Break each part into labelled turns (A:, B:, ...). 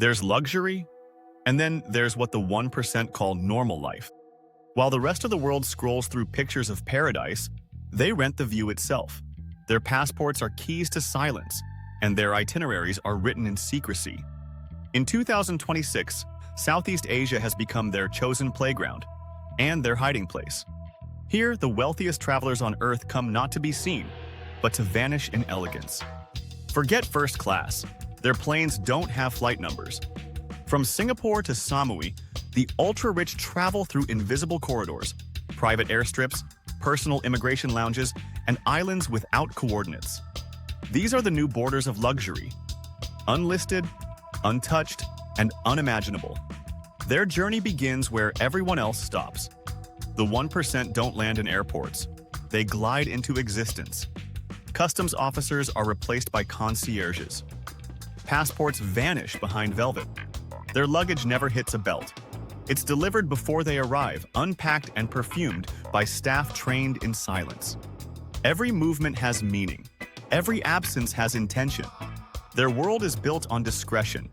A: There's luxury, and then there's what the 1% call normal life. While the rest of the world scrolls through pictures of paradise, they rent the view itself. Their passports are keys to silence, and their itineraries are written in secrecy. In 2026, Southeast Asia has become their chosen playground and their hiding place. Here, the wealthiest travelers on Earth come not to be seen, but to vanish in elegance. Forget first class. Their planes don't have flight numbers. From Singapore to Samui, the ultra-rich travel through invisible corridors, private airstrips, personal immigration lounges, and islands without coordinates. These are the new borders of luxury. Unlisted, untouched, and unimaginable. Their journey begins where everyone else stops. The 1% don't land in airports. They glide into existence. Customs officers are replaced by concierges. Passports vanish behind velvet. Their luggage never hits a belt. It's delivered before they arrive, unpacked and perfumed by staff trained in silence. Every movement has meaning. Every absence has intention. Their world is built on discretion.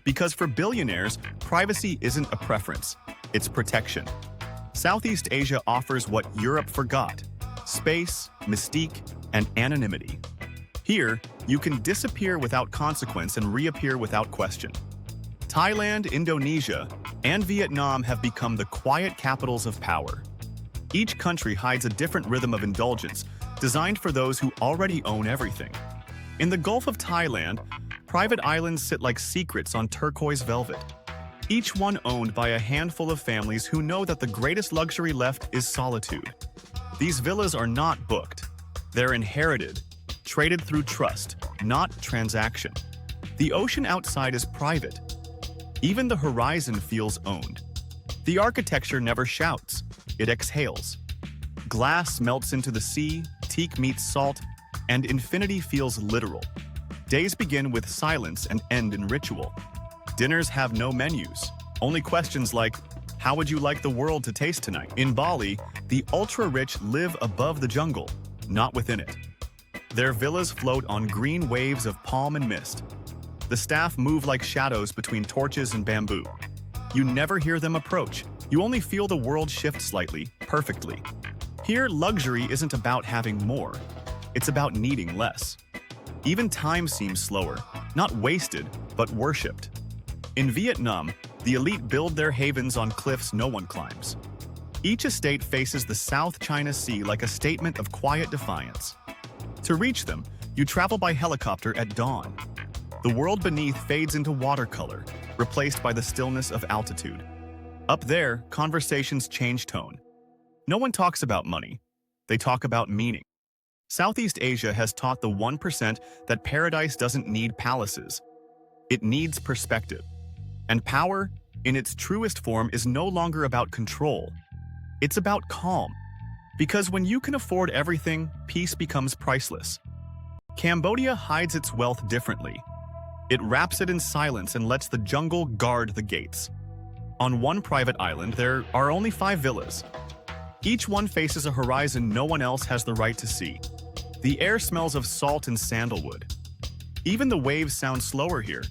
A: Because for billionaires, privacy isn't a preference, it's protection. Southeast Asia offers what Europe forgot: space, mystique, and anonymity. Here, you can disappear without consequence and reappear without question. Thailand, Indonesia, and Vietnam have become the quiet capitals of power. Each country hides a different rhythm of indulgence, designed for those who already own everything. In the Gulf of Thailand, private islands sit like secrets on turquoise velvet, each one owned by a handful of families who know that the greatest luxury left is solitude. These villas are not booked. They're inherited, traded through trust, not transaction. The ocean outside is private. Even the horizon feels owned. The architecture never shouts, it exhales. Glass melts into the sea, teak meets salt, and infinity feels literal. Days begin with silence and end in ritual. Dinners have no menus, only questions like, how would you like the world to taste tonight? In Bali, the ultra-rich live above the jungle, not within it. Their villas float on green waves of palm and mist. The staff move like shadows between torches and bamboo. You never hear them approach. You only feel the world shift slightly, perfectly. Here, luxury isn't about having more. It's about needing less. Even time seems slower, not wasted, but worshipped. In Vietnam, the elite build their havens on cliffs no one climbs. Each estate faces the South China Sea like a statement of quiet defiance. To reach them, you travel by helicopter at dawn. The world beneath fades into watercolor, replaced by the stillness of altitude. Up there, conversations change tone. No one talks about money. They talk about meaning. Southeast Asia has taught the 1% that paradise doesn't need palaces. It needs perspective. And power, in its truest form, is no longer about control. It's about calm. Because when you can afford everything, peace becomes priceless. Cambodia hides its wealth differently. It wraps it in silence and lets the jungle guard the gates. On one private island, there are only 5 villas. Each one faces a horizon no one else has the right to see. The air smells of salt and sandalwood. Even the waves sound slower here.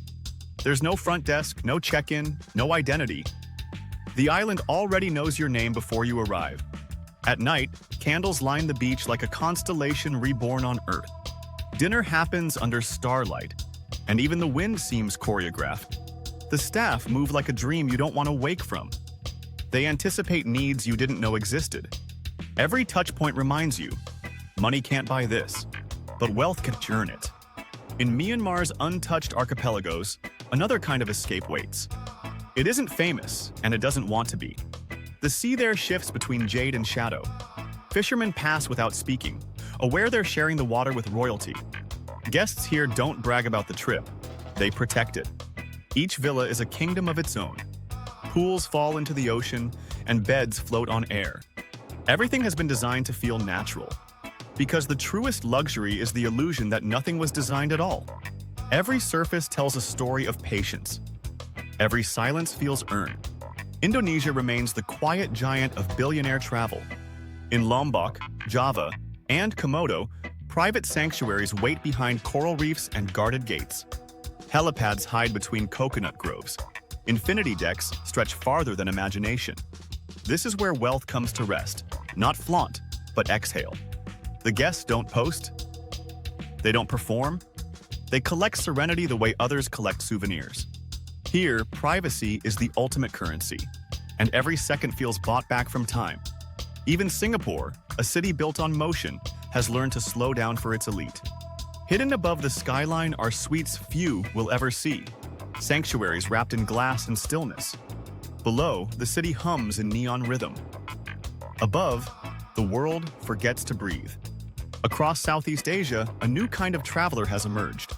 A: There's no front desk, no check-in, no identity. The island already knows your name before you arrive. At night, candles line the beach like a constellation reborn on Earth. Dinner happens under starlight, and even the wind seems choreographed. The staff move like a dream you don't want to wake from. They anticipate needs you didn't know existed. Every touch point reminds you, money can't buy this, but wealth can churn it. In Myanmar's untouched archipelagos, another kind of escape waits. It isn't famous, and it doesn't want to be. The sea there shifts between jade and shadow. Fishermen pass without speaking, aware they're sharing the water with royalty. Guests here don't brag about the trip, they protect it. Each villa is a kingdom of its own. Pools fall into the ocean, and beds float on air. Everything has been designed to feel natural. Because the truest luxury is the illusion that nothing was designed at all. Every surface tells a story of patience. Every silence feels earned. Indonesia remains the quiet giant of billionaire travel. In Lombok, Java, and Komodo, private sanctuaries wait behind coral reefs and guarded gates. Helipads hide between coconut groves. Infinity decks stretch farther than imagination. This is where wealth comes to rest, not flaunt, but exhale. The guests don't post, they don't perform, they collect serenity the way others collect souvenirs. Here, privacy is the ultimate currency, and every second feels bought back from time. Even Singapore, a city built on motion, has learned to slow down for its elite. Hidden above the skyline are suites few will ever see, sanctuaries wrapped in glass and stillness. Below, the city hums in neon rhythm. Above, the world forgets to breathe. Across Southeast Asia, a new kind of traveler has emerged.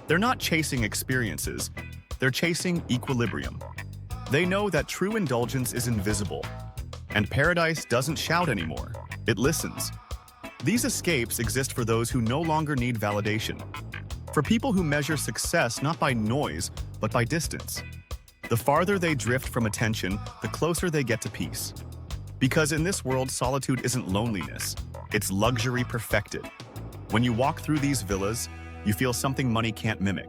A: They're not chasing experiences, they're chasing equilibrium. They know that true indulgence is invisible, and paradise doesn't shout anymore, it listens. These escapes exist for those who no longer need validation, for people who measure success not by noise, but by distance. The farther they drift from attention, the closer they get to peace. Because in this world, solitude isn't loneliness, it's luxury perfected. When you walk through these villas, you feel something money can't mimic.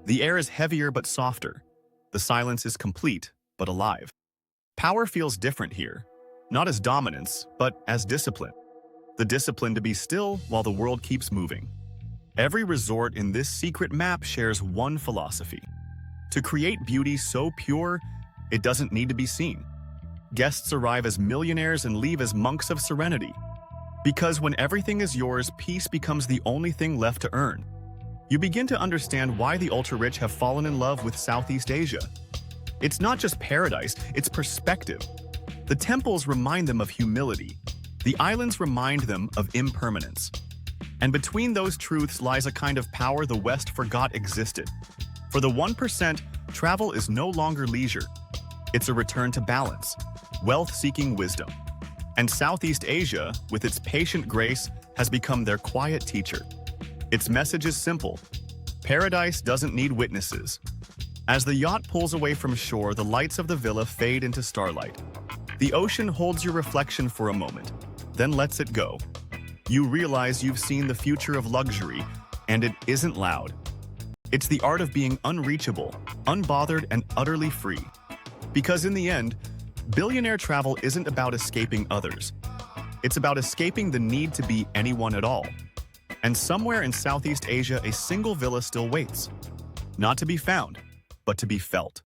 A: The air is heavier but softer. The silence is complete but alive. Power feels different here, not as dominance, but as discipline. The discipline to be still while the world keeps moving. Every resort in this secret map shares one philosophy: to create beauty so pure, it doesn't need to be seen. Guests arrive as millionaires and leave as monks of serenity. Because when everything is yours, peace becomes the only thing left to earn. You begin to understand why the ultra-rich have fallen in love with Southeast Asia. It's not just paradise, it's perspective. The temples remind them of humility. The islands remind them of impermanence. And between those truths lies a kind of power the West forgot existed. For the 1%, travel is no longer leisure. It's a return to balance, wealth-seeking wisdom. And Southeast Asia, with its patient grace, has become their quiet teacher. Its message is simple: paradise doesn't need witnesses. As the yacht pulls away from shore, the lights of the villa fade into starlight. The ocean holds your reflection for a moment, then lets it go. You realize you've seen the future of luxury, and it isn't loud. It's the art of being unreachable, unbothered, and utterly free. Because in the end, billionaire travel isn't about escaping others. It's about escaping the need to be anyone at all. And somewhere in Southeast Asia, a single villa still waits. Not to be found, but to be felt.